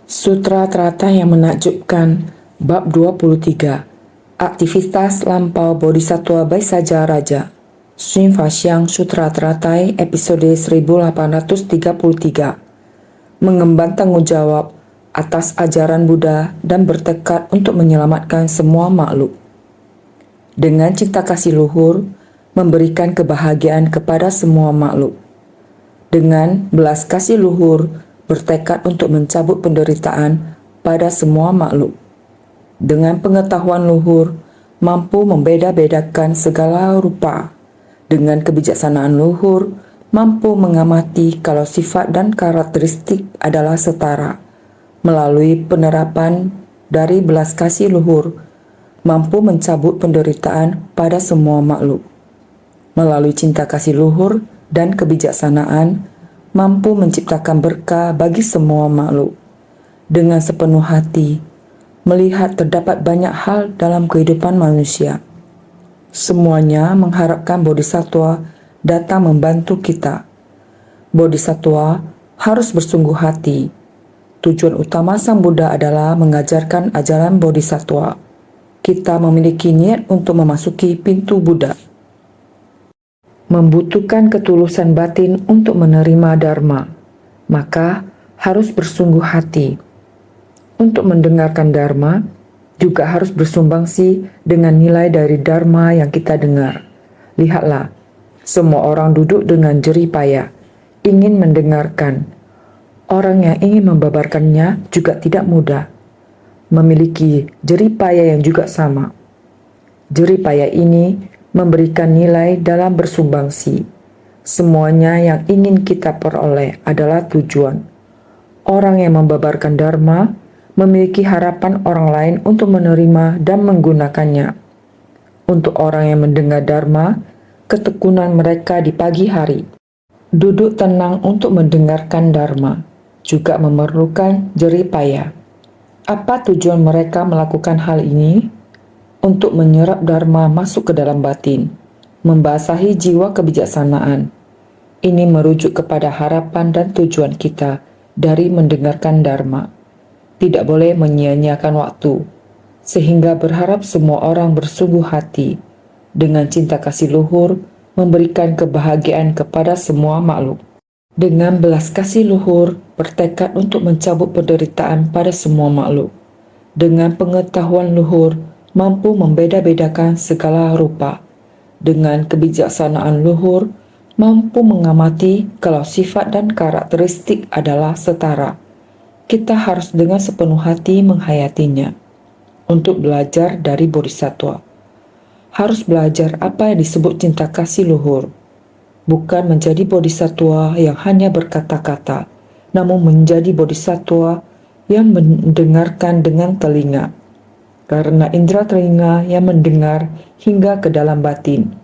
Sutra teratai yang menakjubkan, bab 23, Aktivitas Lampau Bodhisattva Baisaja Raja, Swing Faxiang Sutra Teratai episode 1833, mengemban tanggung jawab atas ajaran Buddha dan bertekad untuk menyelamatkan semua makhluk. Dengan cinta kasih luhur, memberikan kebahagiaan kepada semua makhluk. Dengan belas kasih luhur, bertekad untuk mencabut penderitaan pada semua makhluk. Dengan pengetahuan luhur, mampu membeda-bedakan segala rupa. Dengan kebijaksanaan luhur, mampu mengamati kalau sifat dan karakteristik adalah setara. Melalui penerapan dari belas kasih luhur, mampu mencabut penderitaan pada semua makhluk. Melalui cinta kasih luhur dan kebijaksanaan, mampu menciptakan berkah bagi semua makhluk. Dengan sepenuh hati, melihat terdapat banyak hal dalam kehidupan manusia. Semuanya mengharapkan Bodhisattva datang membantu kita. Bodhisattva harus bersungguh hati. Tujuan utama Sang Buddha adalah mengajarkan ajaran Bodhisattva. Kita memiliki niat untuk memasuki pintu Buddha. Membutuhkan ketulusan batin untuk menerima Dharma, maka harus bersungguh hati. Untuk mendengarkan Dharma, juga harus bersumbangsi dengan nilai dari Dharma yang kita dengar. Lihatlah, semua orang duduk dengan jerih payah, ingin mendengarkan. Orang yang ingin membabarkannya juga tidak mudah, memiliki jerih payah yang juga sama. Jerih payah ini memberikan nilai dalam bersumbangsi. Semuanya yang ingin kita peroleh adalah tujuan. Orang yang membabarkan Dharma memiliki harapan orang lain untuk menerima dan menggunakannya. Untuk orang yang mendengar Dharma, ketekunan mereka di pagi hari. Duduk tenang untuk mendengarkan Dharma juga memerlukan jerih payah. Apa tujuan mereka melakukan hal ini? Untuk menyerap Dharma masuk ke dalam batin, membasahi jiwa kebijaksanaan. Ini merujuk kepada harapan dan tujuan kita dari mendengarkan Dharma. Tidak boleh menyia-nyiakan waktu, sehingga berharap semua orang bersungguh hati, dengan cinta kasih luhur, memberikan kebahagiaan kepada semua makhluk. Dengan belas kasih luhur, bertekad untuk mencabut penderitaan pada semua makhluk. Dengan pengetahuan luhur, mampu membeda-bedakan segala rupa. Dengan kebijaksanaan luhur, mampu mengamati kalau sifat dan karakteristik adalah setara. Kita harus dengan sepenuh hati menghayatinya. Untuk belajar dari Bodhisattva, harus belajar apa yang disebut cinta kasih luhur. Bukan menjadi Bodhisattva yang hanya berkata-kata, namun menjadi Bodhisattva yang mendengarkan dengan telinga. Karena indera telinga yang mendengar hingga ke dalam batin.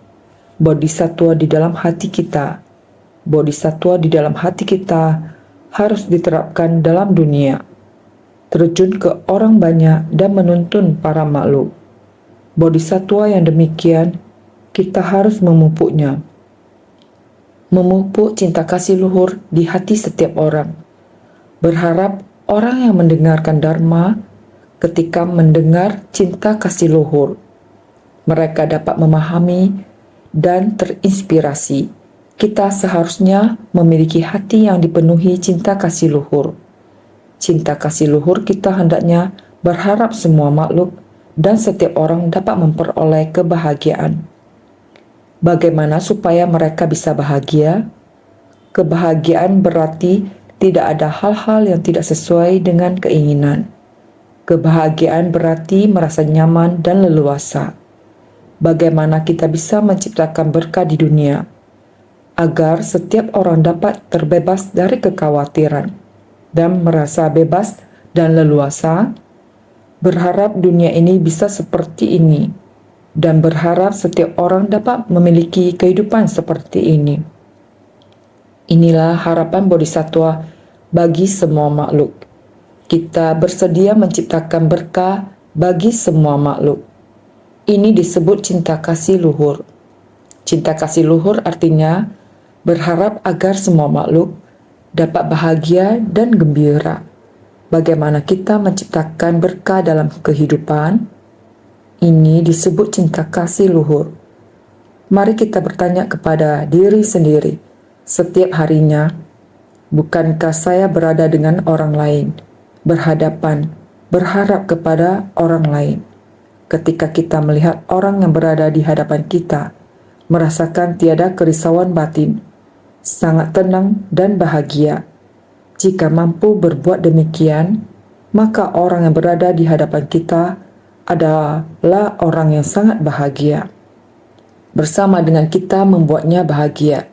Bodhisattva di dalam hati kita. Bodhisattva di dalam hati kita harus diterapkan dalam dunia. Terjun ke orang banyak dan menuntun para makhluk. Bodhisattva yang demikian, kita harus memupuknya. Memupuk cinta kasih luhur di hati setiap orang. Berharap orang yang mendengarkan Dharma ketika mendengar cinta kasih luhur, mereka dapat memahami dan terinspirasi. Kita seharusnya memiliki hati yang dipenuhi cinta kasih luhur. Cinta kasih luhur kita hendaknya berharap semua makhluk dan setiap orang dapat memperoleh kebahagiaan. Bagaimana supaya mereka bisa bahagia? Kebahagiaan berarti tidak ada hal-hal yang tidak sesuai dengan keinginan. Kebahagiaan berarti merasa nyaman dan leluasa. Bagaimana kita bisa menciptakan berkah di dunia, agar setiap orang dapat terbebas dari kekhawatiran dan merasa bebas dan leluasa? Berharap dunia ini bisa seperti ini, dan berharap setiap orang dapat memiliki kehidupan seperti ini. Inilah harapan Bodhisattva bagi semua makhluk. Kita bersedia menciptakan berkah bagi semua makhluk. Ini disebut cinta kasih luhur. Cinta kasih luhur artinya berharap agar semua makhluk dapat bahagia dan gembira. bagaimana kita menciptakan berkah dalam kehidupan. Ini disebut cinta kasih luhur. Mari kita bertanya kepada diri sendiri setiap harinya, bukankah saya berada dengan orang lain, berhadapan, berharap kepada orang lain? Ketika kita melihat orang yang berada di hadapan kita, merasakan tiada kerisauan batin, sangat tenang dan bahagia. Jika mampu berbuat demikian, maka orang yang berada di hadapan kita adalah orang yang sangat bahagia. Bersama dengan kita membuatnya bahagia.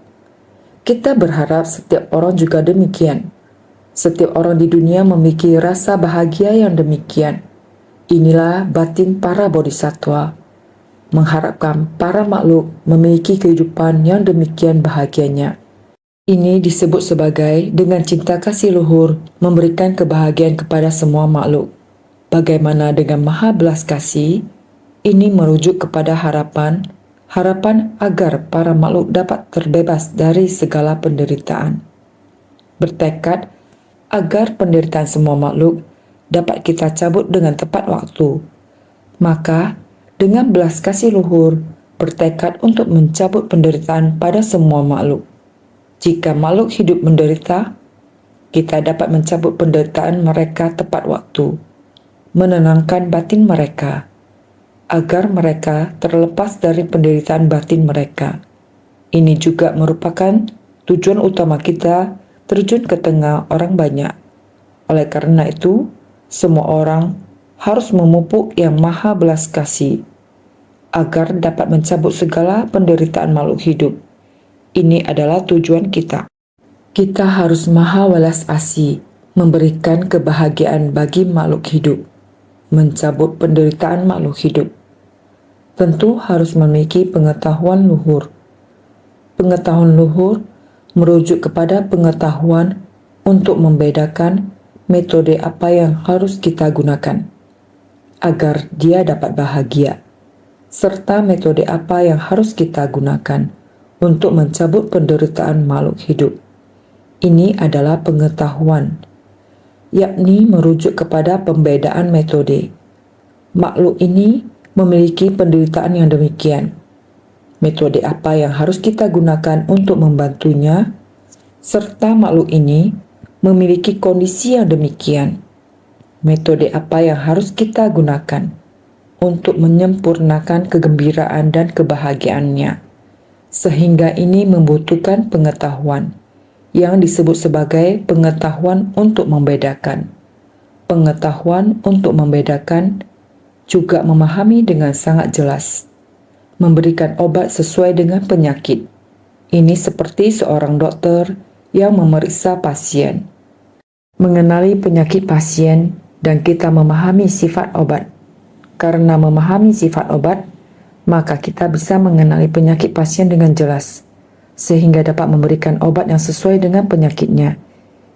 Kita berharap setiap orang juga demikian. Setiap orang di dunia memiliki rasa bahagia yang demikian. Inilah batin para bodhisattva, mengharapkan para makhluk memiliki kehidupan yang demikian bahagianya. Ini disebut sebagai dengan cinta kasih luhur memberikan kebahagiaan kepada semua makhluk. Bagaimana dengan maha belas kasih? Ini merujuk kepada harapan agar para makhluk dapat terbebas dari segala penderitaan. Bertekad agar penderitaan semua makhluk dapat kita cabut dengan tepat waktu. Maka, dengan belas kasih luhur, bertekad untuk mencabut penderitaan pada semua makhluk. Jika makhluk hidup menderita, kita dapat mencabut penderitaan mereka tepat waktu, menenangkan batin mereka, agar mereka terlepas dari penderitaan batin mereka. Ini juga merupakan tujuan utama kita terjun ke tengah orang banyak. Oleh karena itu, semua orang harus memupuk yang maha belas kasih, agar dapat mencabut segala penderitaan makhluk hidup. Ini adalah tujuan kita. Kita harus maha welas asih, memberikan kebahagiaan bagi makhluk hidup, mencabut penderitaan makhluk hidup. Tentu harus memiliki pengetahuan luhur. Pengetahuan luhur merujuk kepada pengetahuan untuk membedakan metode apa yang harus kita gunakan agar dia dapat bahagia, serta metode apa yang harus kita gunakan untuk mencabut penderitaan makhluk hidup. Ini adalah pengetahuan, yakni merujuk kepada pembedaan metode. Makhluk ini memiliki penderitaan yang demikian. Metode apa yang harus kita gunakan untuk membantunya, serta makhluk ini memiliki kondisi yang demikian. Metode apa yang harus kita gunakan untuk menyempurnakan kegembiraan dan kebahagiaannya. Sehingga ini membutuhkan pengetahuan yang disebut sebagai pengetahuan untuk membedakan. Pengetahuan untuk membedakan juga memahami dengan sangat jelas, memberikan obat sesuai dengan penyakit. Ini seperti seorang dokter yang memeriksa pasien, mengenali penyakit pasien, dan kita memahami sifat obat. Karena memahami sifat obat, maka kita bisa mengenali penyakit pasien dengan jelas, sehingga dapat memberikan obat yang sesuai dengan penyakitnya.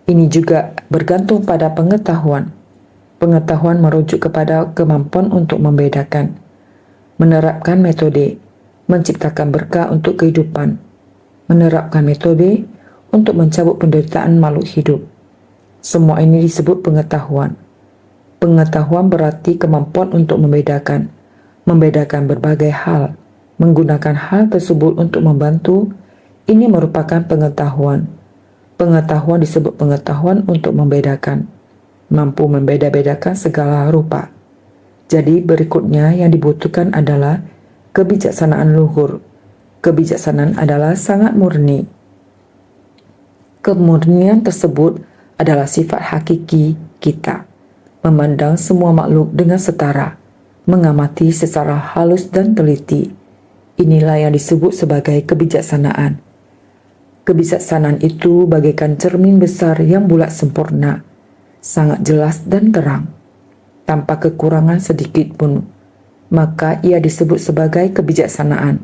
Ini juga bergantung pada pengetahuan. Pengetahuan merujuk kepada kemampuan untuk membedakan, menerapkan metode, menciptakan berkah untuk kehidupan, menerapkan metode untuk mencabut penderitaan makhluk hidup. Semua ini disebut pengetahuan. Pengetahuan berarti kemampuan untuk membedakan berbagai hal, menggunakan hal tersebut untuk membantu. Ini merupakan pengetahuan. Pengetahuan disebut pengetahuan untuk membedakan, mampu membeda-bedakan segala rupa. Jadi berikutnya yang dibutuhkan adalah kebijaksanaan luhur. Kebijaksanaan adalah sangat murni. Kemurnian tersebut adalah sifat hakiki kita, memandang semua makhluk dengan setara, mengamati secara halus dan teliti. Inilah yang disebut sebagai kebijaksanaan. Kebijaksanaan itu bagaikan cermin besar yang bulat sempurna, sangat jelas dan terang, tanpa kekurangan sedikit pun. Maka ia disebut sebagai kebijaksanaan.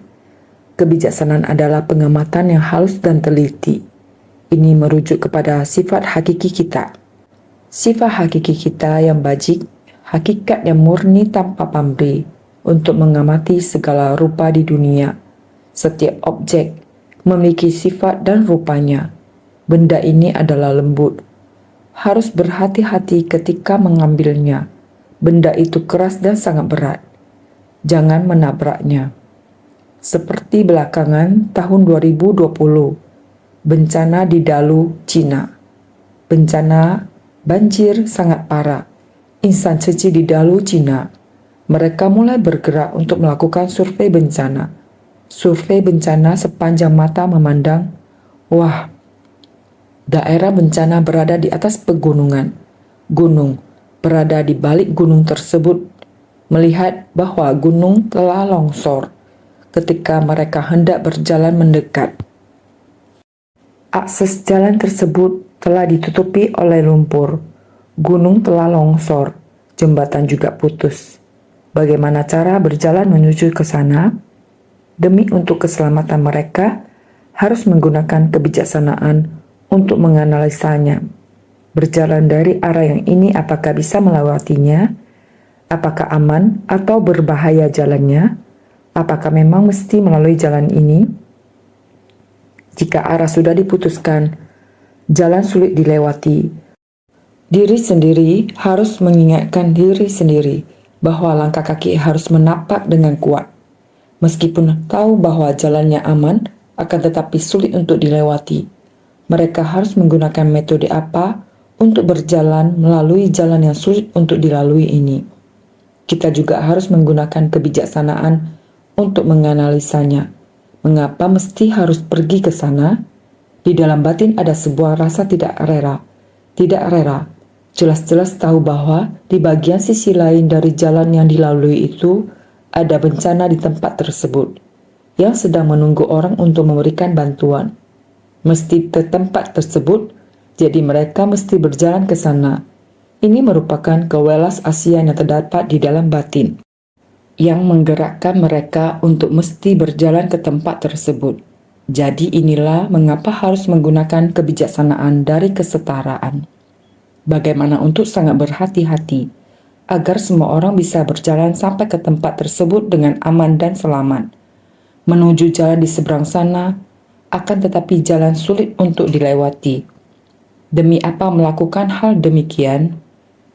Kebijaksanaan adalah pengamatan yang halus dan teliti. Ini merujuk kepada sifat hakiki kita. Sifat hakiki kita yang bajik, hakikat yang murni tanpa pamrih untuk mengamati segala rupa di dunia. Setiap objek memiliki sifat dan rupanya. Benda ini adalah lembut, harus berhati-hati ketika mengambilnya. Benda itu keras dan sangat berat. Jangan menabraknya. Seperti belakangan tahun 2020, bencana di Dalu, Cina. Bencana banjir sangat parah. Insan suci di Dalu, Cina. Mereka mulai bergerak untuk melakukan survei bencana. Survei bencana sepanjang mata memandang, wah, daerah bencana berada di atas pegunungan. Gunung berada di balik gunung tersebut, melihat bahwa gunung telah longsor ketika mereka hendak berjalan mendekat. Akses jalan tersebut telah ditutupi oleh lumpur. Gunung telah longsor, jembatan juga putus. Bagaimana cara berjalan menuju ke sana? Demi untuk keselamatan mereka, harus menggunakan kebijaksanaan untuk menganalisanya. Berjalan dari arah yang ini apakah bisa melewatinya? Apakah aman atau berbahaya jalannya? Apakah memang mesti melalui jalan ini? Jika arah sudah diputuskan, jalan sulit dilewati. Diri sendiri harus mengingatkan diri sendiri bahwa langkah kaki harus menapak dengan kuat. Meskipun tahu bahwa jalannya aman, akan tetapi sulit untuk dilewati. Mereka harus menggunakan metode apa untuk berjalan melalui jalan yang sulit untuk dilalui ini. Kita juga harus menggunakan kebijaksanaan untuk menganalisanya. Mengapa mesti harus pergi ke sana? Di dalam batin ada sebuah rasa tidak rela. Tidak rela. Jelas-jelas tahu bahwa di bagian sisi lain dari jalan yang dilalui itu ada bencana di tempat tersebut yang sedang menunggu orang untuk memberikan bantuan. Mesti ke tempat tersebut, jadi mereka mesti berjalan ke sana. Ini merupakan kewelas asian yang terdapat di dalam batin, yang menggerakkan mereka untuk mesti berjalan ke tempat tersebut. Jadi inilah mengapa harus menggunakan kebijaksanaan dari kesetaraan. Bagaimana untuk sangat berhati-hati, agar semua orang bisa berjalan sampai ke tempat tersebut dengan aman dan selamat. Menuju jalan di seberang sana, akan tetapi jalan sulit untuk dilewati. Demi apa melakukan hal demikian?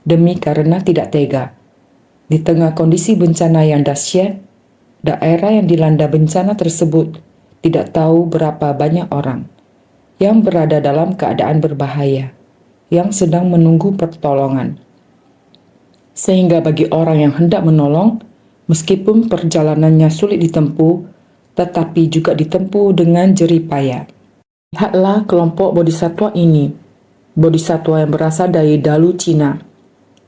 Demi karena tidak tega. Di tengah kondisi bencana yang dahsyat, daerah yang dilanda bencana tersebut tidak tahu berapa banyak orang yang berada dalam keadaan berbahaya, yang sedang menunggu pertolongan. Sehingga bagi orang yang hendak menolong, meskipun perjalanannya sulit ditempuh, tetapi juga ditempuh dengan jerih payah. Lihatlah kelompok bodhisattva ini, bodhisattva yang berasal dari Dalu, Cina,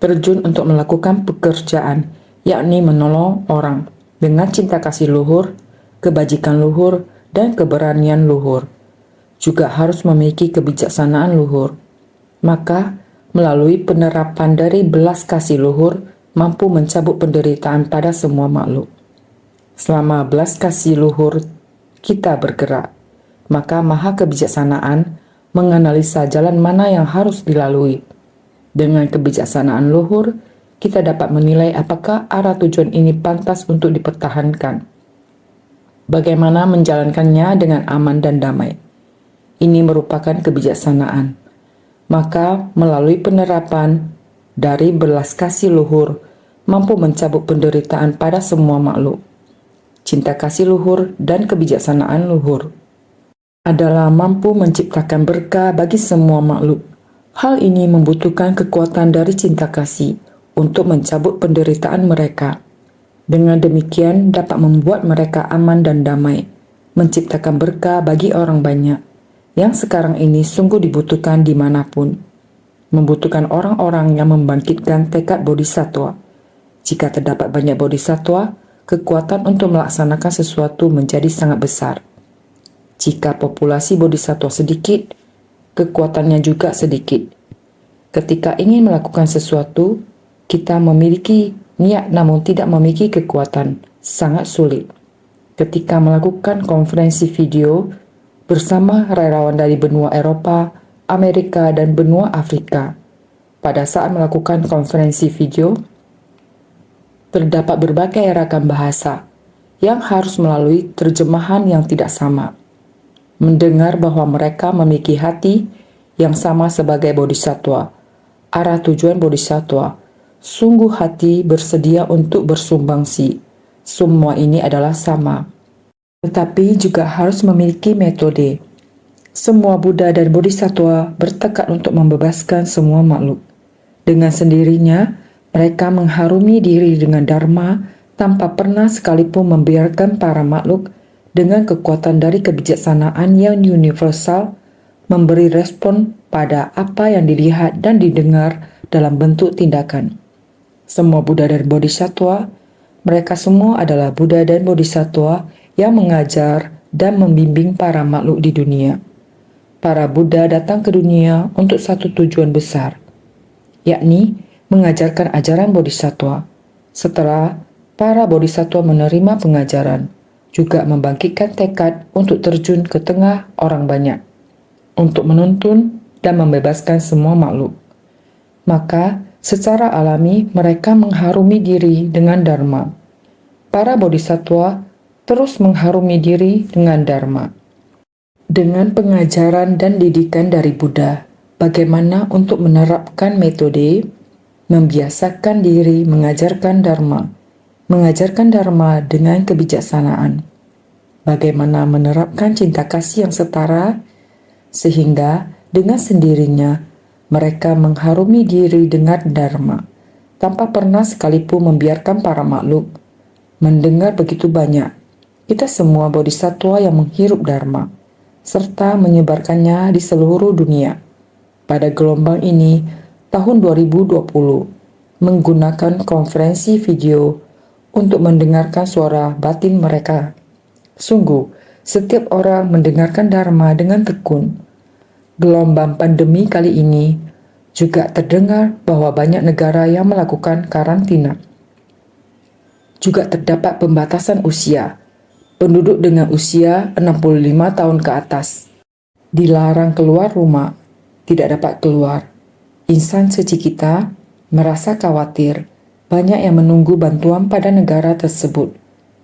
terjun untuk melakukan pekerjaan, yakni menolong orang dengan cinta kasih luhur, kebajikan luhur, dan keberanian luhur. Juga harus memiliki kebijaksanaan luhur. Maka, melalui penerapan dari belas kasih luhur, mampu mencabut penderitaan pada semua makhluk. Selama belas kasih luhur kita bergerak, maka maha kebijaksanaan menganalisa jalan mana yang harus dilalui. Dengan kebijaksanaan luhur, kita dapat menilai apakah arah tujuan ini pantas untuk dipertahankan. Bagaimana menjalankannya dengan aman dan damai. Ini merupakan kebijaksanaan. Maka melalui penerapan dari belas kasih luhur mampu mencabut penderitaan pada semua makhluk. Cinta kasih luhur dan kebijaksanaan luhur adalah mampu menciptakan berkah bagi semua makhluk. Hal ini membutuhkan kekuatan dari cinta kasih untuk mencabut penderitaan mereka. Dengan demikian dapat membuat mereka aman dan damai, menciptakan berkah bagi orang banyak, yang sekarang ini sungguh dibutuhkan dimanapun. Membutuhkan orang-orang yang membangkitkan tekad bodhisattva. Jika terdapat banyak bodhisattva, kekuatan untuk melaksanakan sesuatu menjadi sangat besar. Jika populasi bodhisattva sedikit, kekuatannya juga sedikit. Ketika ingin melakukan sesuatu, kita memiliki niat namun tidak memiliki kekuatan, sangat sulit. Ketika melakukan konferensi video bersama relawan dari benua Eropa, Amerika, dan benua Afrika. Pada saat melakukan konferensi video, terdapat berbagai ragam bahasa yang harus melalui terjemahan yang tidak sama. Mendengar bahwa mereka memiliki hati yang sama sebagai bodhisattva, arah tujuan bodhisattva. Sungguh hati bersedia untuk bersumbangsi. Semua ini adalah sama, tetapi juga harus memiliki metode. Semua Buddha dan bodhisattva bertekad untuk membebaskan semua makhluk. Dengan sendirinya, mereka mengharumi diri dengan dharma tanpa pernah sekalipun membiarkan para makhluk dengan kekuatan dari kebijaksanaan yang universal memberi respon pada apa yang dilihat dan didengar dalam bentuk tindakan. Semua Buddha dan bodhisattva, mereka semua adalah Buddha dan bodhisattva yang mengajar dan membimbing para makhluk di dunia. Para Buddha datang ke dunia untuk satu tujuan besar, yakni mengajarkan ajaran bodhisattva. Setelah para bodhisattva menerima pengajaran, juga membangkitkan tekad untuk terjun ke tengah orang banyak, untuk menuntun dan membebaskan semua makhluk. Maka, secara alami mereka mengharumi diri dengan dharma. Para bodhisattva terus mengharumi diri dengan dharma. Dengan pengajaran dan didikan dari Buddha, bagaimana untuk menerapkan metode, membiasakan diri mengajarkan dharma dengan kebijaksanaan. Bagaimana menerapkan cinta kasih yang setara, sehingga dengan sendirinya mereka mengharumi diri dengan dharma, tanpa pernah sekalipun membiarkan para makhluk mendengar begitu banyak. Kita semua bodhisattva yang menghirup dharma, serta menyebarkannya di seluruh dunia. Pada gelombang ini, tahun 2020, menggunakan konferensi video untuk mendengarkan suara batin mereka. Sungguh, setiap orang mendengarkan dharma dengan tekun. Gelombang pandemi kali ini juga terdengar bahwa banyak negara yang melakukan karantina. Juga terdapat pembatasan usia. Penduduk dengan usia 65 tahun ke atas dilarang keluar rumah, tidak dapat keluar. Insan suci kita merasa khawatir banyak yang menunggu bantuan pada negara tersebut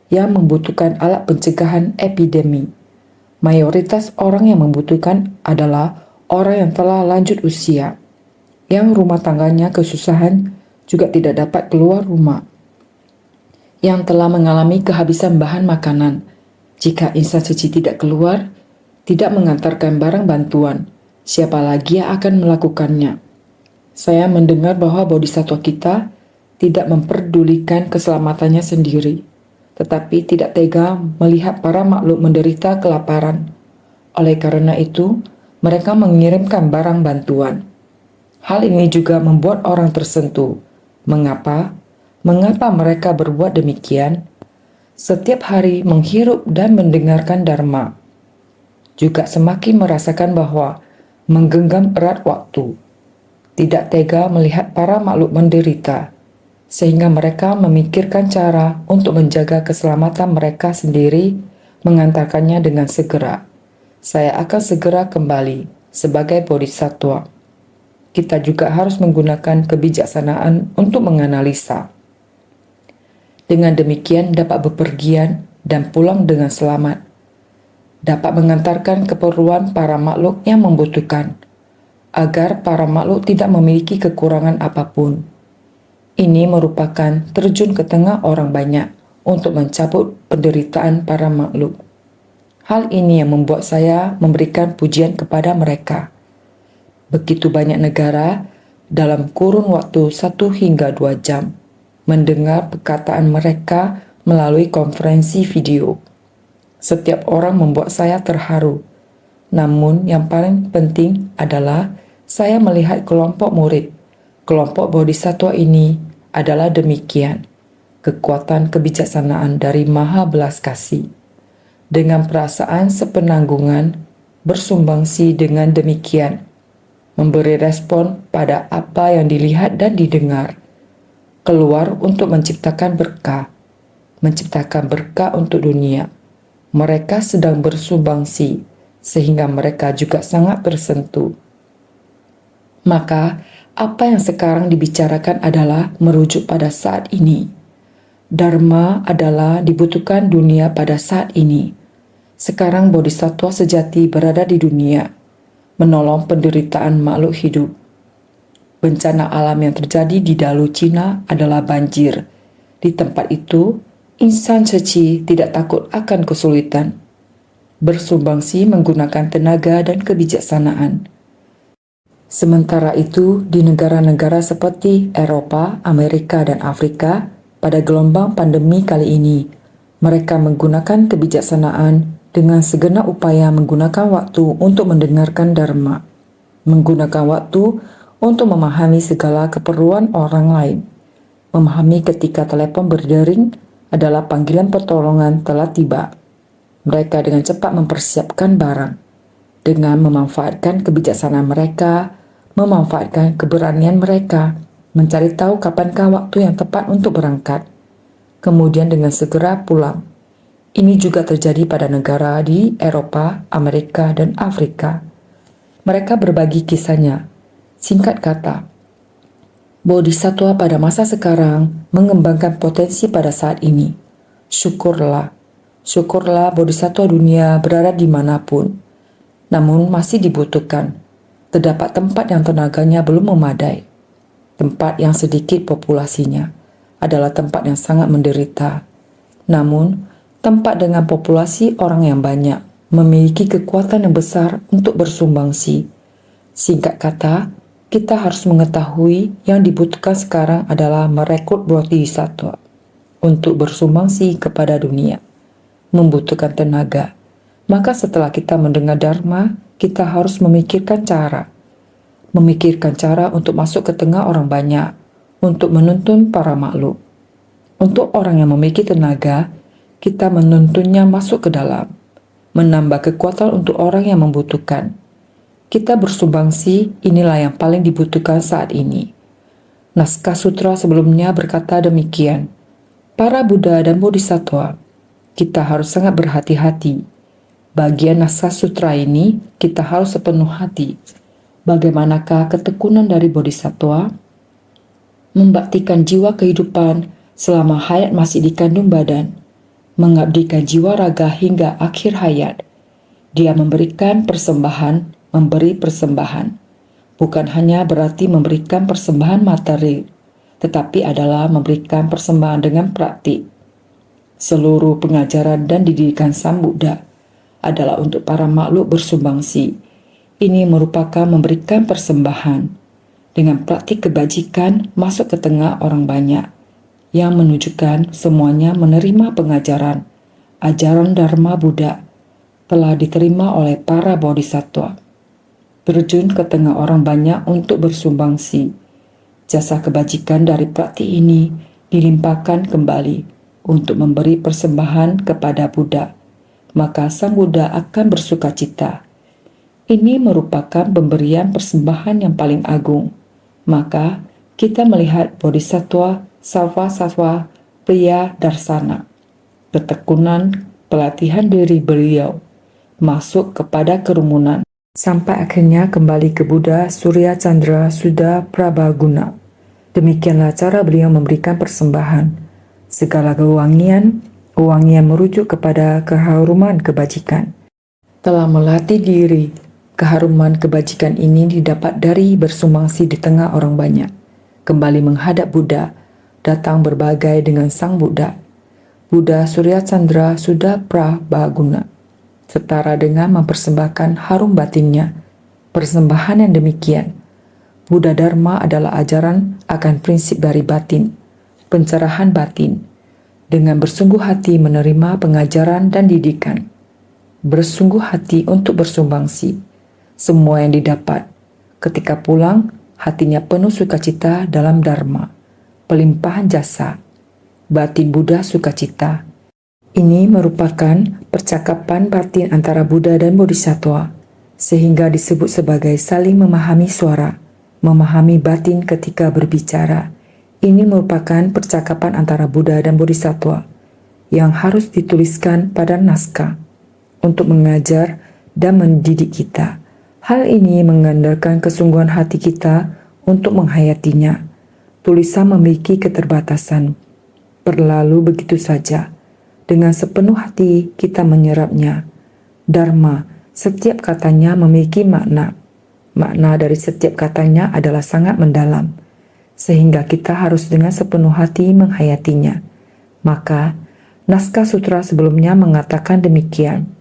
yang membutuhkan alat pencegahan epidemi. Mayoritas orang yang membutuhkan adalah orang yang telah lanjut usia, yang rumah tangganya kesusahan juga tidak dapat keluar rumah, yang telah mengalami kehabisan bahan makanan. Jika insan suci tidak keluar, tidak mengantarkan barang bantuan, siapa lagi yang akan melakukannya? Saya mendengar bahwa bodhisattva kita tidak memperdulikan keselamatannya sendiri, tetapi tidak tega melihat para makhluk menderita kelaparan. Oleh karena itu, mereka mengirimkan barang bantuan. Hal ini juga membuat orang tersentuh. Mengapa? Mengapa mereka berbuat demikian? Setiap hari menghirup dan mendengarkan dharma, juga semakin merasakan bahwa menggenggam erat waktu. Tidak tega melihat para makhluk menderita, sehingga mereka memikirkan cara untuk menjaga keselamatan mereka sendiri, mengantarkannya dengan segera. Saya akan segera kembali sebagai bodhisattva. Kita juga harus menggunakan kebijaksanaan untuk menganalisa. Dengan demikian dapat bepergian dan pulang dengan selamat. Dapat mengantarkan keperluan para makhluk yang membutuhkan, agar para makhluk tidak memiliki kekurangan apapun. Ini merupakan terjun ke tengah orang banyak untuk mencabut penderitaan para makhluk. Hal ini yang membuat saya memberikan pujian kepada mereka. Begitu banyak negara dalam kurun waktu 1 hingga 2 jam mendengar perkataan mereka melalui konferensi video. Setiap orang membuat saya terharu. Namun yang paling penting adalah saya melihat kelompok murid. Kelompok bodhisattva ini adalah demikian. Kekuatan kebijaksanaan dari Maha Belas Kasih. Dengan perasaan sepenanggungan, bersumbangsi dengan demikian. Memberi respon pada apa yang dilihat dan didengar. Keluar untuk menciptakan berkah untuk dunia. Mereka sedang bersumbangsi, sehingga mereka juga sangat tersentuh. Maka, apa yang sekarang dibicarakan adalah merujuk pada saat ini. Dharma adalah dibutuhkan dunia pada saat ini. Sekarang bodhisattva sejati berada di dunia, menolong penderitaan makhluk hidup. Bencana alam yang terjadi di Dalu Cina adalah banjir. Di tempat itu, insan suci tidak takut akan kesulitan. Bersumbangsi menggunakan tenaga dan kebijaksanaan. Sementara itu, di negara-negara seperti Eropa, Amerika, dan Afrika, pada gelombang pandemi kali ini, mereka menggunakan kebijaksanaan dengan segenap upaya menggunakan waktu untuk mendengarkan dharma, menggunakan waktu untuk memahami segala keperluan orang lain, memahami ketika telepon berdering adalah panggilan pertolongan telah tiba. Mereka dengan cepat mempersiapkan barang, dengan memanfaatkan kebijaksanaan mereka, memanfaatkan keberanian mereka, mencari tahu kapankah waktu yang tepat untuk berangkat, kemudian dengan segera pulang. Ini juga terjadi pada negara di Eropa, Amerika, dan Afrika. Mereka berbagi kisahnya. Singkat kata, Bodhisattva pada masa sekarang mengembangkan potensi pada saat ini. Syukurlah, syukurlah Bodhisattva dunia berada dimanapun. Namun masih dibutuhkan. Terdapat tempat yang tenaganya belum memadai. Tempat yang sedikit populasinya adalah tempat yang sangat menderita. Namun, tempat dengan populasi orang yang banyak memiliki kekuatan yang besar untuk bersumbangsi. Singkat kata, kita harus mengetahui yang dibutuhkan sekarang adalah merekrut bodhisattva untuk bersumbangsi kepada dunia, membutuhkan tenaga. Maka setelah kita mendengar dharma, kita harus memikirkan cara untuk masuk ke tengah orang banyak, untuk menuntun para makhluk. Untuk orang yang memiliki tenaga, kita menuntunnya masuk ke dalam, menambah kekuatan untuk orang yang membutuhkan. Kita bersumbangsi, inilah yang paling dibutuhkan saat ini. Naskah sutra sebelumnya berkata demikian. Para Buddha dan Bodhisattva, kita harus sangat berhati-hati. Bagian naskah sutra ini, kita harus sepenuh hati. Bagaimanakah ketekunan dari Bodhisattva? Membaktikan jiwa kehidupan selama hayat masih dikandung badan. Mengabdikan jiwa raga hingga akhir hayat. Dia memberikan persembahan, memberi persembahan. Bukan hanya berarti memberikan persembahan materi, tetapi adalah memberikan persembahan dengan praktik. Seluruh pengajaran dan didikan Sang Buddha adalah untuk para makhluk bersumbangsi. Ini merupakan memberikan persembahan dengan praktik kebajikan masuk ke tengah orang banyak yang menunjukkan semuanya menerima pengajaran, ajaran Dharma Buddha telah diterima oleh para bodhisattva. Terjun ke tengah orang banyak untuk bersumbangsi. Jasa kebajikan dari praktik ini dilimpahkan kembali untuk memberi persembahan kepada Buddha. Maka Sang Buddha akan bersukacita. Ini merupakan pemberian persembahan yang paling agung. Maka kita melihat Bodhisattva Sarvasatwa Priya Darsana, ketekunan pelatihan diri beliau, masuk kepada kerumunan. Sampai akhirnya kembali ke Buddha Surya Chandra Suda Prabhaguna. Demikianlah cara beliau memberikan persembahan. Segala kewangian merujuk kepada keharuman kebajikan. Telah melatih diri, keharuman kebajikan ini didapat dari bersumbangsi di tengah orang banyak. Kembali menghadap Buddha, datang berbagai dengan Sang Buddha. Buddha Surya Chandra Suda Prabhaguna. Setara dengan mempersembahkan harum batinnya. Persembahan yang demikian, Buddha Dharma adalah ajaran akan prinsip dari batin, pencerahan batin, dengan bersungguh hati menerima pengajaran dan didikan, bersungguh hati untuk bersumbangsi. Semua yang didapat, ketika pulang, hatinya penuh sukacita dalam Dharma, pelimpahan jasa, batin Buddha sukacita. Ini merupakan percakapan batin antara Buddha dan Bodhisattva, sehingga disebut sebagai saling memahami suara, memahami batin ketika berbicara. Ini merupakan percakapan antara Buddha dan Bodhisattva yang harus dituliskan pada naskah untuk mengajar dan mendidik kita. Hal ini mengandalkan kesungguhan hati kita untuk menghayatinya. Tulisan memiliki keterbatasan, berlalu begitu saja. Dengan sepenuh hati kita menyerapnya. Dharma, setiap katanya memiliki makna. makna dari setiap katanya adalah sangat mendalam, sehingga kita harus dengan sepenuh hati menghayatinya. Maka, naskah sutra sebelumnya mengatakan demikian.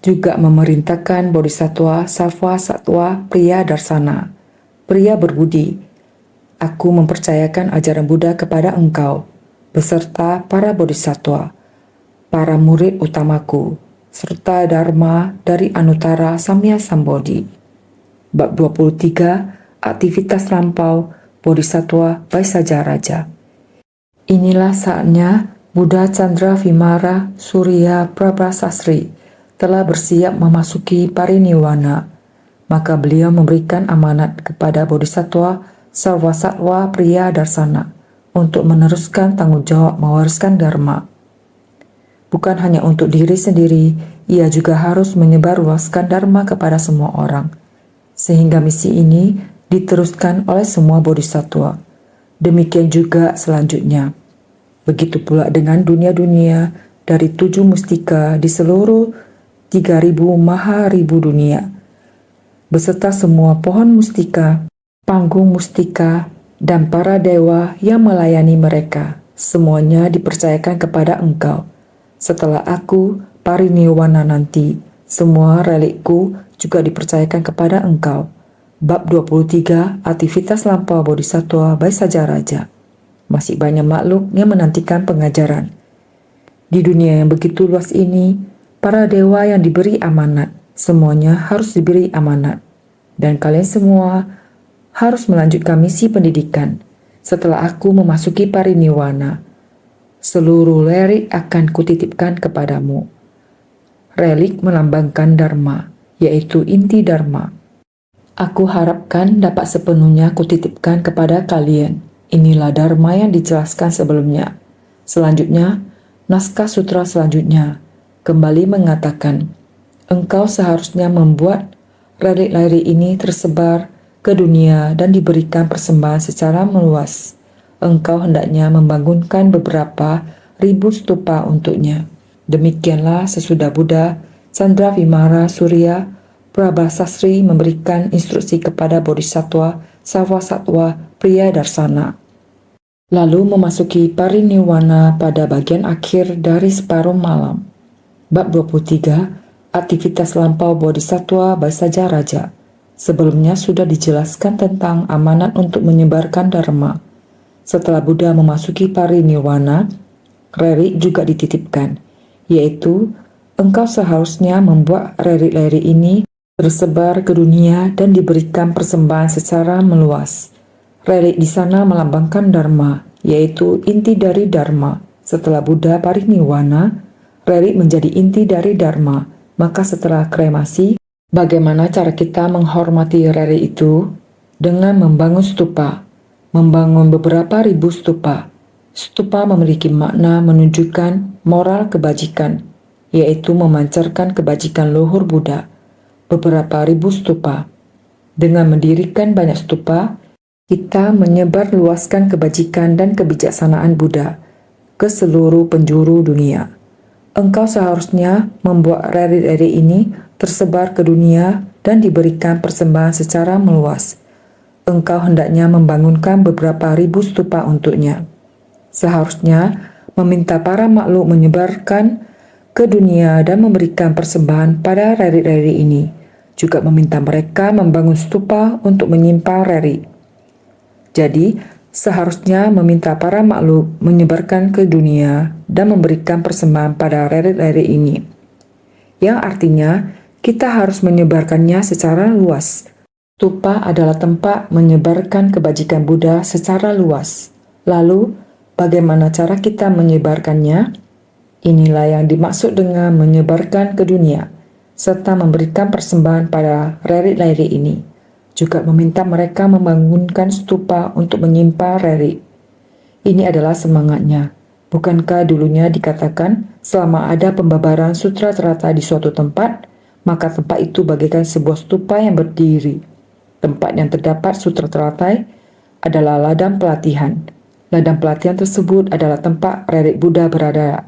Juga memerintahkan Bodhisattva Sarva Sattva Priya Darsana, pria berbudi. Aku mempercayakan ajaran Buddha kepada engkau, beserta para Bodhisattva, para murid utamaku, serta Dharma dari Anuttara Samya Sambodhi. Bab 23, Aktivitas Lampau Bodhisattva Vaisajaraja. Inilah saatnya Buddha Chandra Vimara Surya Prabhasasri telah bersiap memasuki pariniwana. Maka beliau memberikan amanat kepada Bodhisattva Sarvasattva Priya Darsana untuk meneruskan tanggung jawab mewariskan Dharma. Bukan hanya untuk diri sendiri, ia juga harus menyebarluaskan Dharma kepada semua orang, sehingga misi ini diteruskan oleh semua Bodhisattva. Demikian juga selanjutnya. Begitu pula dengan dunia-dunia dari 7 mustika di seluruh 3.000 maha ribu dunia, beserta semua pohon mustika, panggung mustika, dan para dewa yang melayani mereka. Semuanya dipercayakan kepada engkau. Setelah aku pariniwana nanti, semua relikku juga dipercayakan kepada engkau. Bab 23, Aktivitas Lampau Bodhisattva Vaisajaraja. Masih banyak makhluk yang menantikan pengajaran. Di dunia yang begitu luas ini, para dewa yang diberi amanat, semuanya harus diberi amanat. Dan kalian semua harus melanjutkan misi pendidikan. Setelah aku memasuki pariniwana, seluruh relik akan kutitipkan kepadamu. Relik melambangkan Dharma, yaitu inti Dharma. Aku harapkan dapat sepenuhnya kutitipkan kepada kalian. Inilah Dharma yang dijelaskan sebelumnya. Selanjutnya, naskah sutra selanjutnya kembali mengatakan, engkau seharusnya membuat relik-relik ini tersebar ke dunia dan diberikan persembahan secara meluas. Engkau hendaknya membangunkan beberapa ribu stupa untuknya. Demikianlah sesudah Buddha Chandra Vimara Surya Prabhasasri memberikan instruksi kepada Bodhisattva Sarvasattva Priya Darsana. Lalu memasuki pariniwana pada bagian akhir dari separuh malam. Bab 23, Aktivitas Lampau Bodhisattva Vaisajaraja. Sebelumnya sudah dijelaskan tentang amanat untuk menyebarkan Dharma. Setelah Buddha memasuki pariniwana, relik juga dititipkan, yaitu engkau seharusnya membuat relik-relik ini tersebar ke dunia dan diberikan persembahan secara meluas. Relik di sana melambangkan Dharma, yaitu inti dari Dharma. Setelah Buddha pariniwana, relik menjadi inti dari Dharma. Maka setelah kremasi, bagaimana cara kita menghormati relik itu? Dengan membangun stupa. Membangun beberapa ribu stupa. Stupa memiliki makna menunjukkan moral kebajikan, yaitu memancarkan kebajikan luhur Buddha. Beberapa ribu stupa. Dengan mendirikan banyak stupa, kita menyebarluaskan kebajikan dan kebijaksanaan Buddha ke seluruh penjuru dunia. Engkau seharusnya membuat relik-relik ini tersebar ke dunia dan diberikan persembahan secara meluas. Engkau hendaknya membangunkan beberapa ribu stupa untuknya. Seharusnya meminta para makhluk menyebarkan ke dunia dan memberikan persembahan pada relik-relik ini. Juga meminta mereka membangun stupa untuk menyimpan relik. Jadi, seharusnya meminta para makhluk menyebarkan ke dunia dan memberikan persembahan pada relik-relik ini. Yang artinya, kita harus menyebarkannya secara luas. Stupa adalah tempat menyebarkan kebajikan Buddha secara luas. Lalu, bagaimana cara kita menyebarkannya? Inilah yang dimaksud dengan menyebarkan ke dunia, serta memberikan persembahan pada relik-relik ini. Juga meminta mereka membangunkan stupa untuk menyimpan relik. Ini adalah semangatnya. Bukankah dulunya dikatakan, selama ada pembabaran sutra teratai di suatu tempat, maka tempat itu bagaikan sebuah stupa yang berdiri. Tempat yang terdapat sutra teratai adalah ladang pelatihan. Ladang pelatihan tersebut adalah tempat relik Buddha berada.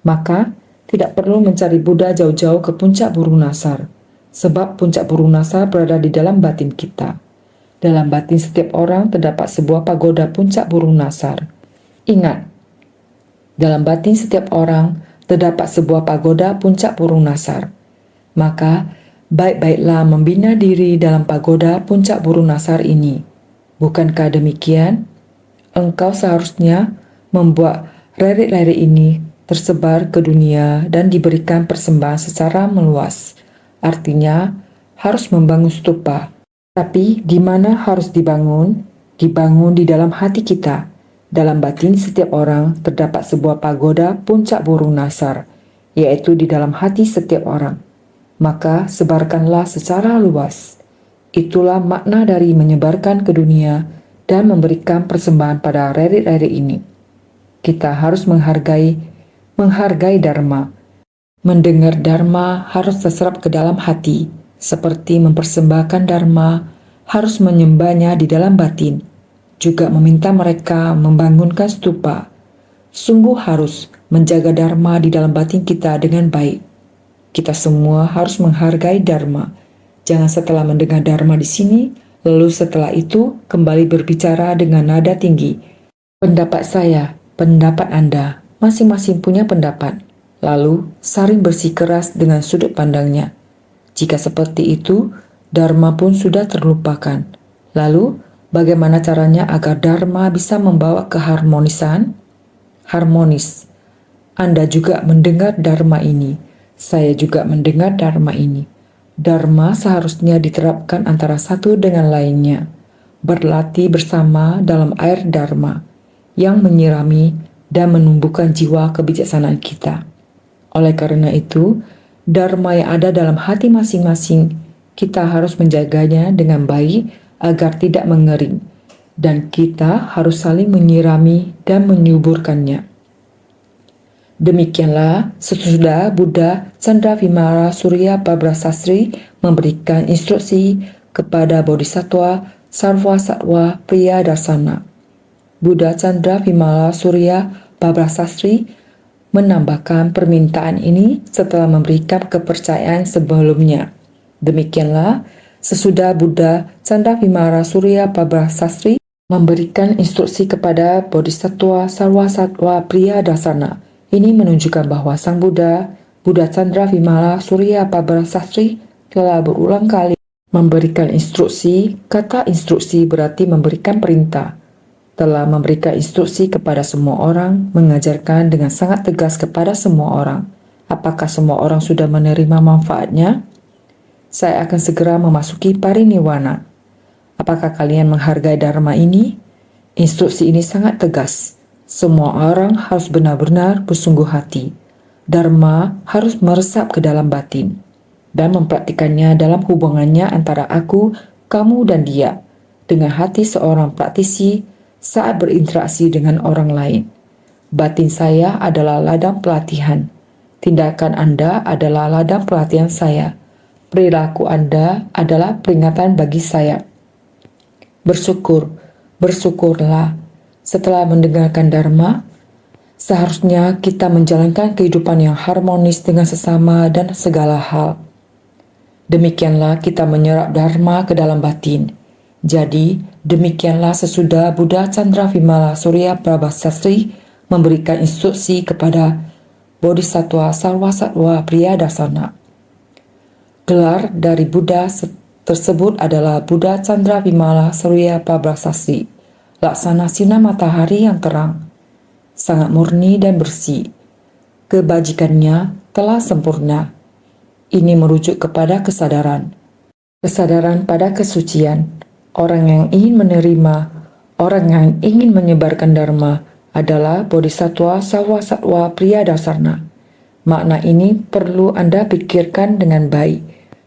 Maka, tidak perlu mencari Buddha jauh-jauh ke puncak Burung Nasar. sebab puncak burung nasar berada di dalam batin kita. Dalam batin setiap orang terdapat sebuah pagoda puncak burung nasar. Ingat, dalam batin setiap orang terdapat sebuah pagoda puncak burung nasar. Maka, baik-baiklah membina diri dalam pagoda puncak burung nasar ini. Bukankah demikian? Engkau seharusnya membuat rerik-rerik ini tersebar ke dunia dan diberikan persembahan secara meluas. Artinya, harus membangun stupa. Tapi di mana harus dibangun? Dibangun di dalam hati kita. Dalam batin setiap orang terdapat sebuah pagoda puncak burung nasar, yaitu di dalam hati setiap orang. Maka sebarkanlah secara luas. Itulah makna dari menyebarkan ke dunia dan memberikan persembahan pada rerik-rerik ini. Kita harus menghargai Dharma. Mendengar Dharma harus terserap ke dalam hati, seperti mempersembahkan Dharma harus menyembahnya di dalam batin. Juga meminta mereka membangunkan stupa. Sungguh harus menjaga Dharma di dalam batin kita dengan baik. Kita semua harus menghargai Dharma. Jangan setelah mendengar Dharma di sini, lalu setelah itu kembali berbicara dengan nada tinggi. Pendapat saya, pendapat Anda, masing-masing punya pendapat. Lalu saling bersikeras dengan sudut pandangnya. Jika seperti itu, Dharma pun sudah terlupakan. Lalu, bagaimana caranya agar Dharma bisa membawa keharmonisan? Harmonis. Anda juga mendengar Dharma ini. Saya juga mendengar Dharma ini. Dharma seharusnya diterapkan antara satu dengan lainnya. Berlatih bersama dalam air Dharma yang menyirami dan menumbuhkan jiwa kebijaksanaan kita. Oleh karena itu, Dharma yang ada dalam hati masing-masing, kita harus menjaganya dengan baik agar tidak mengering, dan kita harus saling menyirami dan menyuburkannya. Demikianlah sesudah Buddha Candravimala Surya Pabrasastri memberikan instruksi kepada Bodhisattva Sarvasatwa Priyadarsana. Buddha Candravimala Surya Pabrasastri menambahkan permintaan ini setelah memberikan kepercayaan sebelumnya. Demikianlah, sesudah Buddha Candravimala Surya Pabrasastri memberikan instruksi kepada Bodhisattva Sarvasatwa Priyadarsana. Ini menunjukkan bahwa Sang Buddha, Buddha Candravimala Surya Pabrasastri, telah berulang kali memberikan instruksi. Kata instruksi berarti memberikan perintah. Telah memberikan instruksi kepada semua orang, mengajarkan dengan sangat tegas kepada semua orang. Apakah semua orang sudah menerima manfaatnya? Saya akan segera memasuki pariniwana. Apakah kalian menghargai Dharma ini? Instruksi ini sangat tegas. Semua orang harus benar-benar bersungguh hati. Dharma harus meresap ke dalam batin dan mempraktikannya dalam hubungannya antara aku, kamu, dan dia. Dengan hati seorang praktisi saat berinteraksi dengan orang lain. Batin saya adalah ladang pelatihan. Tindakan Anda adalah ladang pelatihan saya. Perilaku Anda adalah peringatan bagi saya. Bersyukurlah. Setelah mendengarkan Dharma, seharusnya kita menjalankan kehidupan yang harmonis dengan sesama dan segala hal. Demikianlah kita menyerap Dharma ke dalam batin. Jadi, demikianlah sesudah Buddha Candravimala Surya Pabrasastri memberikan instruksi kepada Bodhisattva Sarvasatwa Priyadarsana. Gelar dari Buddha tersebut adalah Buddha Candravimala Surya Pabrasastri, laksana sinar matahari yang terang, sangat murni dan bersih. Kebajikannya telah sempurna. Ini merujuk kepada kesadaran pada kesucian. Orang yang ingin menerima, orang yang ingin menyebarkan Dharma adalah Bodhisattva Sarvasatwa Priyadarsana. Makna ini perlu Anda pikirkan dengan baik.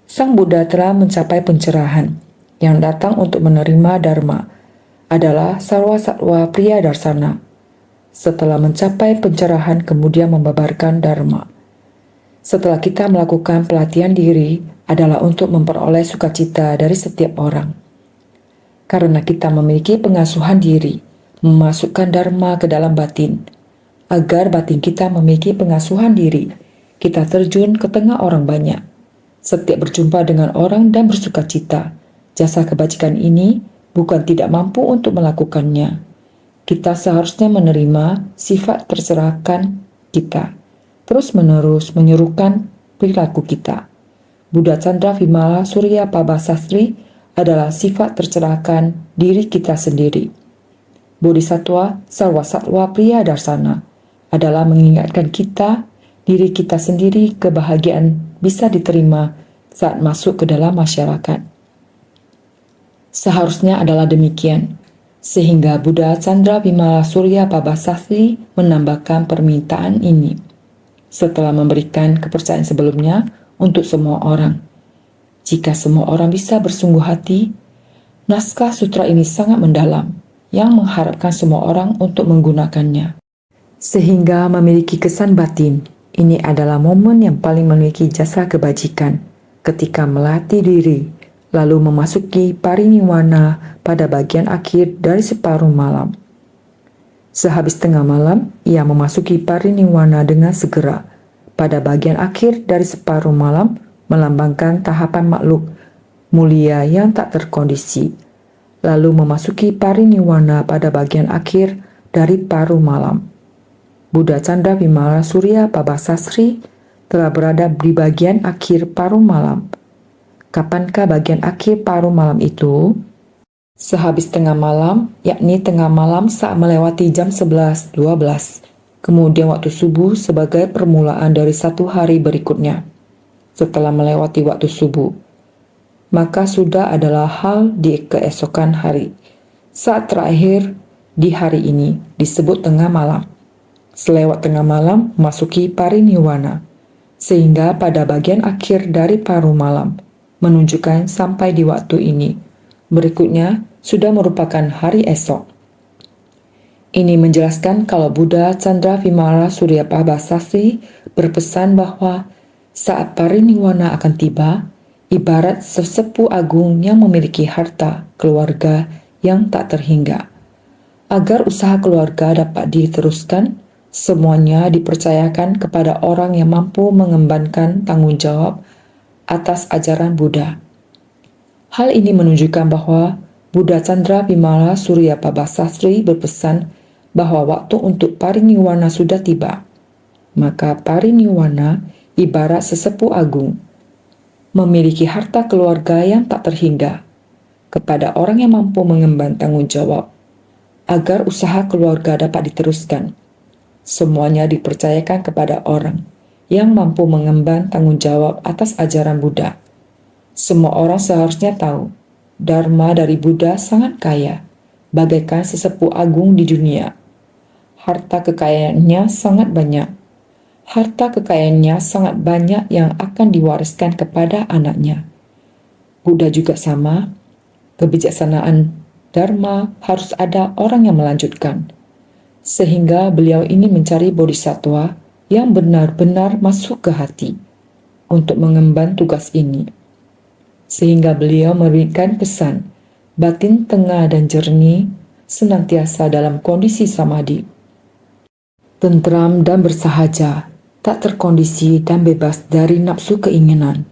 Sang Buddha telah mencapai pencerahan. Yang datang untuk menerima Dharma adalah Sarvasatwa Priyadarsana. Setelah mencapai pencerahan kemudian membabarkan Dharma. Setelah kita melakukan pelatihan diri adalah untuk memperoleh sukacita dari setiap orang. Karena kita memiliki pengasuhan diri, memasukkan Dharma ke dalam batin. Agar batin kita memiliki pengasuhan diri, kita terjun ke tengah orang banyak. setiap berjumpa dengan orang dan bersukacita. Jasa kebajikan ini bukan tidak mampu untuk melakukannya. Kita seharusnya menerima sifat tercerahkan kita, terus-menerus menyerukan perilaku kita. Buddha Chandra Vimala Surya Pabasastri adalah sifat tercerahkan diri kita sendiri. Bodhisattva Sarwasatwa Priya Darsana adalah mengingatkan kita, diri kita sendiri, kebahagiaan bisa diterima saat masuk ke dalam masyarakat. Seharusnya adalah demikian, sehingga Buddha Chandra Vimala Surya Pabasastri menambahkan permintaan ini setelah memberikan kepercayaan sebelumnya untuk semua orang. Jika semua orang bisa bersungguh hati, naskah sutra ini sangat mendalam, yang mengharapkan semua orang untuk menggunakannya. Sehingga memiliki kesan batin, ini adalah momen yang paling memiliki jasa kebajikan ketika melatih diri, lalu memasuki pariniwana pada bagian akhir dari separuh malam. Sehabis tengah malam, ia memasuki pariniwana dengan segera. Pada bagian akhir dari separuh malam, melambangkan tahapan makhluk mulia yang tak terkondisi. Lalu memasuki pariniwana pada bagian akhir dari paruh malam. Buddha Chandra Vimala Surya Pabasastri telah berada di bagian akhir paruh malam. Kapankah bagian akhir paruh malam itu? Sehabis tengah malam, yakni tengah malam saat melewati jam 11.12. Kemudian waktu subuh sebagai permulaan dari satu hari berikutnya. Setelah melewati waktu subuh, maka sudah adalah hal di keesokan hari. Saat terakhir di hari ini disebut tengah malam. Selewat tengah malam memasuki pariniwana, sehingga pada bagian akhir dari paruh malam menunjukkan sampai di waktu ini. Berikutnya sudah merupakan hari esok. Ini menjelaskan kalau Buddha Chandra Vimala Surya Pabasastri berpesan bahwa saat pariniwana akan tiba, ibarat sesepuh agung yang memiliki harta keluarga yang tak terhingga. Agar usaha keluarga dapat diteruskan, semuanya dipercayakan kepada orang yang mampu mengembankan tanggung jawab atas ajaran Buddha. Hal ini menunjukkan bahwa Buddha Chandra Vimala Surya Pabasastri berpesan bahwa waktu untuk pariniwana sudah tiba. Maka pariniwana ibarat sesepuh agung, memiliki harta keluarga yang tak terhingga, kepada orang yang mampu mengemban tanggung jawab, agar usaha keluarga dapat diteruskan. Semuanya dipercayakan kepada orang yang mampu mengemban tanggung jawab atas ajaran Buddha. Semua orang seharusnya tahu, Dharma dari Buddha sangat kaya, bagaikan sesepuh agung di dunia. Harta kekayaannya sangat banyak. Harta kekayaannya sangat banyak yang akan diwariskan kepada anaknya. Buddha juga sama, kebijaksanaan Dharma harus ada orang yang melanjutkan. Sehingga beliau ini mencari bodhisattva yang benar-benar masuk ke hati untuk mengemban tugas ini. Sehingga beliau memberikan pesan, batin tengah dan jernih, senantiasa dalam kondisi samadhi. Tentram dan bersahaja, tak terkondisi dan bebas dari nafsu keinginan.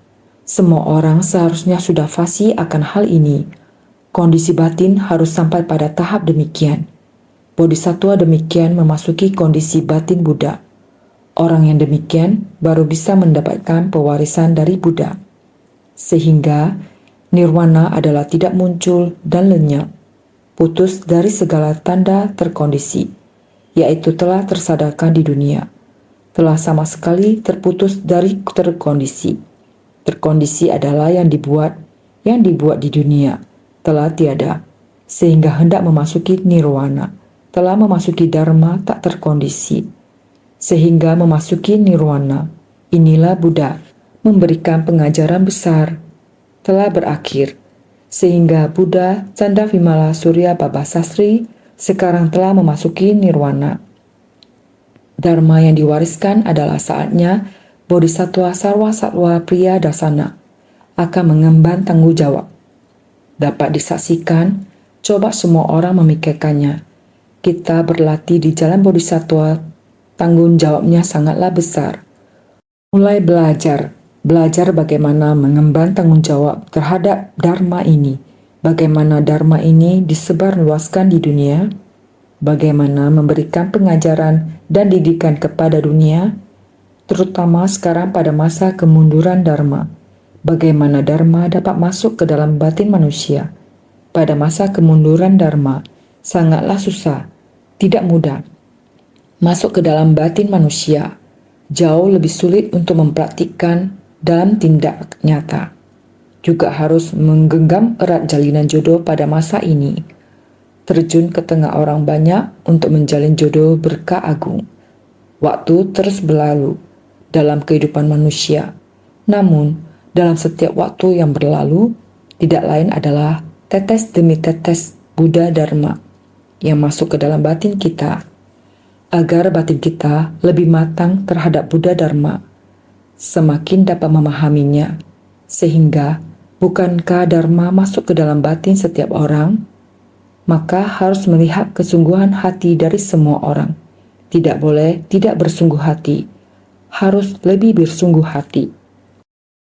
Semua orang seharusnya sudah fasih akan hal ini. Kondisi batin harus sampai pada tahap demikian. Bodhisattva demikian memasuki kondisi batin Buddha. Orang yang demikian baru bisa mendapatkan pewarisan dari Buddha. Sehingga nirwana adalah tidak muncul dan lenyap, putus dari segala tanda terkondisi, yaitu telah tersadarkan di dunia, telah sama sekali terputus dari terkondisi. Terkondisi adalah yang dibuat di dunia, telah tiada, sehingga hendak memasuki nirwana, telah memasuki dharma tak terkondisi. Sehingga memasuki nirwana, inilah Buddha memberikan pengajaran besar, telah berakhir. Sehingga Buddha Chandra Vimala Surya Pabasastri sekarang telah memasuki nirwana. Dharma yang diwariskan adalah saatnya Bodhisattva Sarwasatwa Priya Darsana akan mengemban tanggung jawab. Dapat disaksikan, coba semua orang memikirkannya. Kita berlatih di jalan Bodhisattva, tanggung jawabnya sangatlah besar. Mulai belajar belajar bagaimana mengemban tanggung jawab terhadap Dharma ini, bagaimana Dharma ini disebarluaskan di dunia, bagaimana memberikan pengajaran dan didikan kepada dunia, terutama sekarang pada masa kemunduran Dharma. Bagaimana Dharma dapat masuk ke dalam batin manusia. Pada masa kemunduran Dharma, sangatlah susah, tidak mudah. Masuk ke dalam batin manusia, jauh lebih sulit untuk mempraktikkan dalam tindak nyata. Juga harus menggenggam erat jalinan jodoh pada masa ini. Terjun ke tengah orang banyak untuk menjalin jodoh berkah agung. Waktu terus berlalu dalam kehidupan manusia. Namun, dalam setiap waktu yang berlalu, tidak lain adalah tetes demi tetes Buddha Dharma yang masuk ke dalam batin kita, agar batin kita lebih matang terhadap Buddha Dharma, semakin dapat memahaminya, sehingga bukankah Dharma masuk ke dalam batin setiap orang? Maka harus melihat kesungguhan hati dari semua orang. Tidak boleh tidak bersungguh hati, harus lebih bersungguh hati.